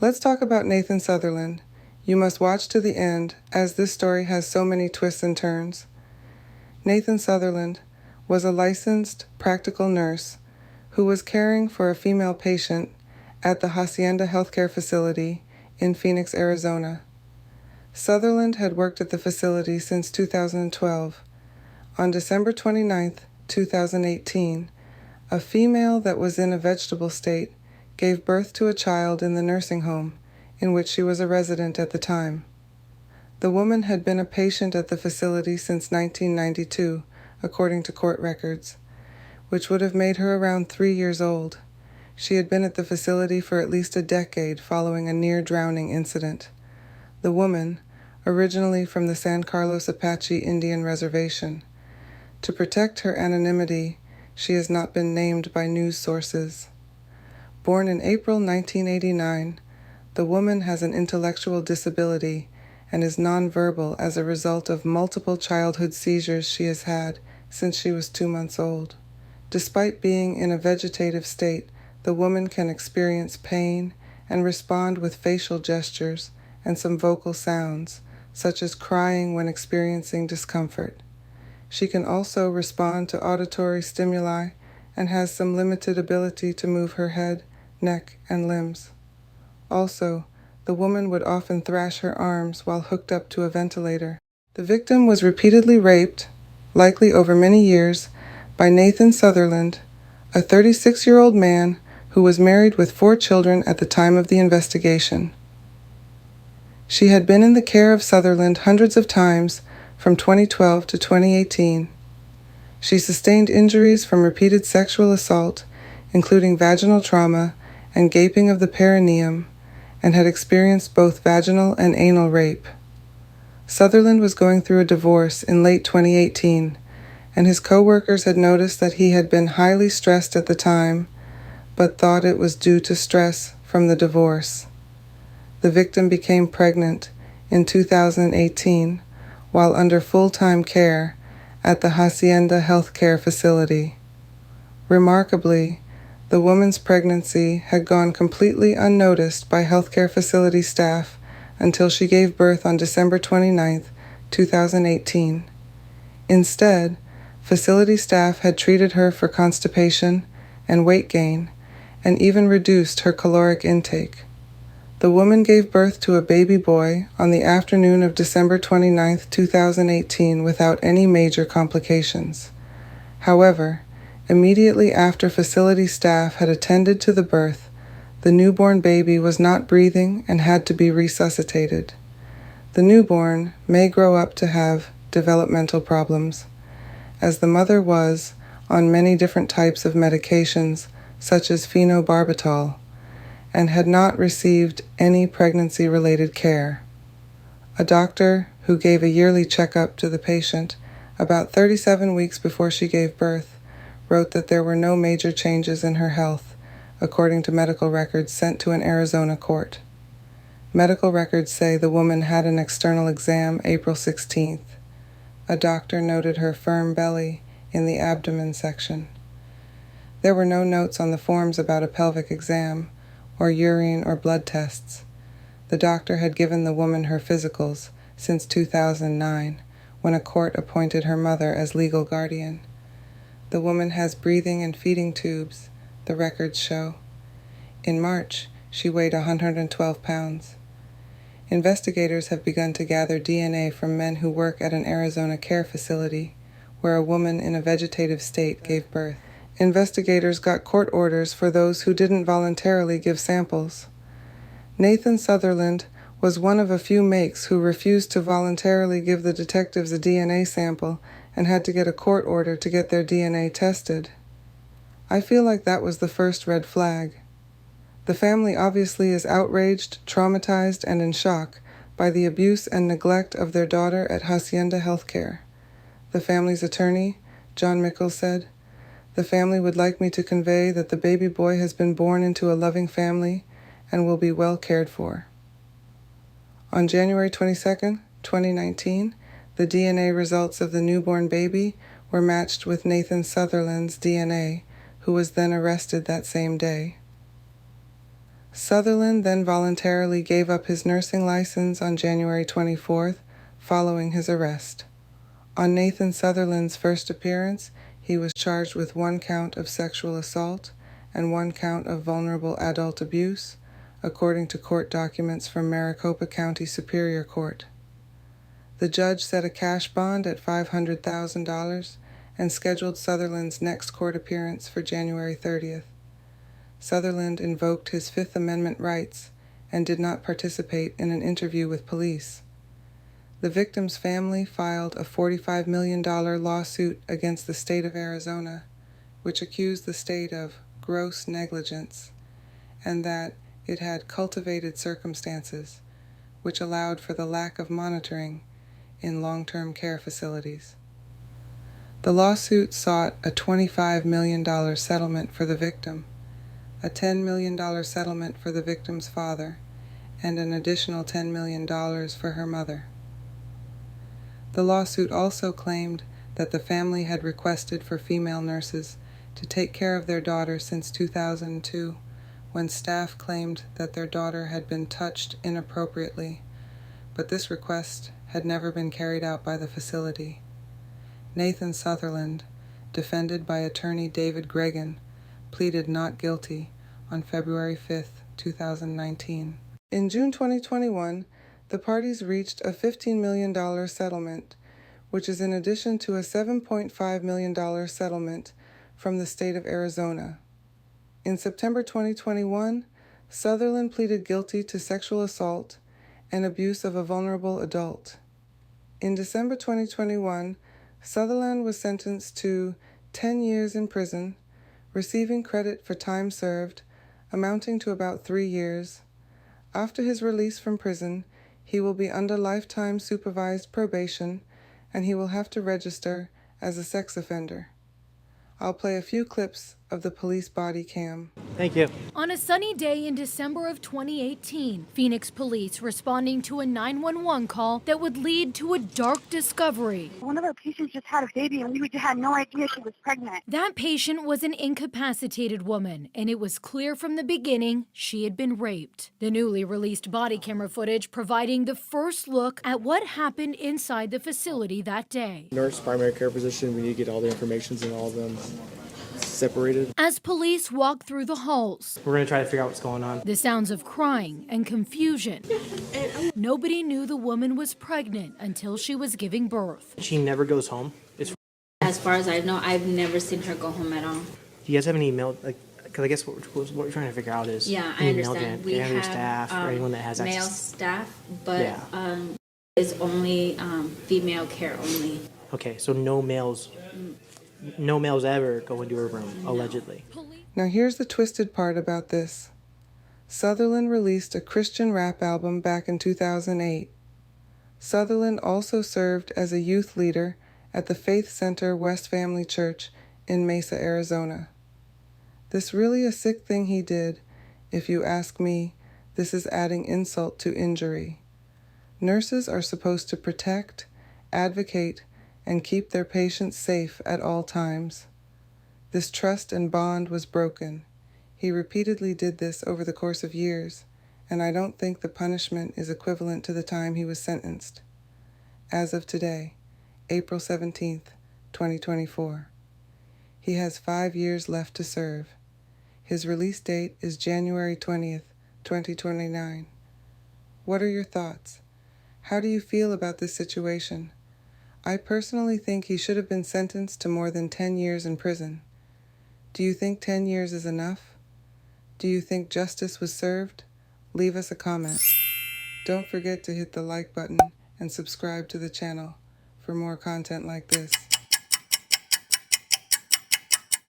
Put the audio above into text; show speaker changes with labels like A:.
A: Let's talk about Nathan Sutherland. You must watch to the end, as this story has so many twists and turns. Nathan Sutherland was a licensed practical nurse who was caring for a female patient at the Hacienda healthcare facility in Phoenix, Arizona. Sutherland had worked at the facility since 2012. On December 29, 2018, a female that was in a vegetable state gave birth to a child in the nursing home in which she was a resident at the time. The woman had been a patient at the facility since 1992, according to court records, which would have made her around 3 years old. She had been at the facility for at least a decade following a near-drowning incident. The woman, originally from the San Carlos Apache Indian Reservation. To protect her anonymity, she has not been named by news sources. Born in April 1989, the woman has an intellectual disability and is nonverbal as a result of multiple childhood seizures she has had since she was 2 months old. Despite being in a vegetative state, the woman can experience pain and respond with facial gestures and some vocal sounds, such as crying when experiencing discomfort. She can also respond to auditory stimuli and has some limited ability to move her head, neck, and limbs. Also, the woman would often thrash her arms while hooked up to a ventilator. The victim was repeatedly raped, likely over many years, by Nathan Sutherland, a 36-year-old man who was married with 4 children at the time of the investigation. She had been in the care of Sutherland hundreds of times from 2012 to 2018. She sustained injuries from repeated sexual assault, including vaginal trauma and gaping of the perineum, and had experienced both vaginal and anal rape. Sutherland was going through a divorce in late 2018, and his co-workers had noticed that he had been highly stressed at the time, but thought it was due to stress from the divorce. The victim became pregnant in 2018 while under full-time care at the Hacienda healthcare facility. Remarkably, the woman's pregnancy had gone completely unnoticed by healthcare facility staff until she gave birth on December 29, 2018. Instead, facility staff had treated her for constipation and weight gain, and even reduced her caloric intake. The woman gave birth to a baby boy on the afternoon of December 29, 2018 without any major complications. However, immediately after facility staff had attended to the birth, the newborn baby was not breathing and had to be resuscitated. The newborn may grow up to have developmental problems, as the mother was on many different types of medications such as phenobarbital, and had not received any pregnancy-related care. A doctor who gave a yearly checkup to the patient about 37 weeks before she gave birth wrote that there were no major changes in her health, according to medical records sent to an Arizona court. Medical records say the woman had an external exam April 16th. A doctor noted her firm belly in the abdomen section. There were no notes on the forms about a pelvic exam, or urine or blood tests. The doctor had given the woman her physicals since 2009, when a court appointed her mother as legal guardian. The woman has breathing and feeding tubes, the records show. In March, she weighed 112 pounds. Investigators have begun to gather DNA from men who work at an Arizona care facility, where a woman in a vegetative state gave birth. Investigators got court orders for those who didn't voluntarily give samples. Nathan Sutherland was one of a few makes who refused to voluntarily give the detectives a DNA sample and had to get a court order to get their DNA tested. I feel like that was the first red flag. The family obviously is outraged, traumatized, and in shock by the abuse and neglect of their daughter at Hacienda Healthcare. The family's attorney, John Mickles, said, "The family would like me to convey that the baby boy has been born into a loving family and will be well cared for." On January 22, 2019, the DNA results of the newborn baby were matched with Nathan Sutherland's DNA, who was then arrested that same day. Sutherland then voluntarily gave up his nursing license on January 24th, following his arrest. On Nathan Sutherland's first appearance, he was charged with 1 count of sexual assault and 1 count of vulnerable adult abuse, according to court documents from Maricopa County Superior Court. The judge set a cash bond at $500,000 and scheduled Sutherland's next court appearance for January 30th. Sutherland invoked his Fifth Amendment rights and did not participate in an interview with police. The victim's family filed a $45 million lawsuit against the state of Arizona, which accused the state of gross negligence and that it had cultivated circumstances, which allowed for the lack of monitoring in long-term care facilities. The lawsuit sought a $25 million settlement for the victim, a $10 million settlement for the victim's father, and an additional $10 million for her mother. The lawsuit also claimed that the family had requested for female nurses to take care of their daughter since 2002, when staff claimed that their daughter had been touched inappropriately, but this request had never been carried out by the facility. Nathan Sutherland, defended by attorney David Gregan, pleaded not guilty on February 5, 2019. In June 2021, the parties reached a $15 million settlement, which is in addition to a $7.5 million settlement from the state of Arizona. In September 2021, Sutherland pleaded guilty to sexual assault and abuse of a vulnerable adult. In December 2021, Sutherland was sentenced to 10 years in prison, receiving credit for time served, amounting to about 3 years. After his release from prison, he will be under lifetime supervised probation, and he will have to register as a sex offender. I'll play a few clips of the police body cam.
B: Thank you.
C: On a sunny day in December of 2018, Phoenix police responding to a 911 call that would lead to a dark discovery.
D: One of our patients just had a baby and we had no idea she was pregnant.
C: That patient was an incapacitated woman, and it was clear from the beginning she had been raped. The newly released body camera footage providing the first look at what happened inside the facility that day.
B: Nurse, primary care physician, we need to get all the information and all of them separated.
C: As police walk through the halls,
B: We're going to try to figure out what's going on.
C: the sounds of crying and confusion. Nobody knew the woman was pregnant until she was giving birth.
B: She never goes home.
E: As far as I know, I've never seen her go home at all.
B: Do you guys have any email? Because I guess what we're trying to figure out is
E: Yeah, I understand. We have
B: staff or anyone that has
E: male
B: access.
E: staff, but
B: Yeah.
E: it's only female care only.
B: Okay, so no males ever go into her room, allegedly.
A: Now here's the twisted part about this. Sutherland released a Christian rap album back in 2008. Sutherland also served as a youth leader at the Faith Center West Family Church in Mesa, Arizona. This really a sick thing he did. If you ask me, this is adding insult to injury. Nurses are supposed to protect, advocate, and keep their patients safe at all times. This trust and bond was broken. He repeatedly did this over the course of years, and I don't think the punishment is equivalent to the time he was sentenced. As of today, April 17th, 2024. He has 5 years left to serve. His release date is January 20th, 2029. What are your thoughts? How do you feel about this situation? I personally think he should have been sentenced to more than 10 years in prison. Do you think 10 years is enough? Do you think justice was served? Leave us a comment. Don't forget to hit the like button and subscribe to the channel for more content like this.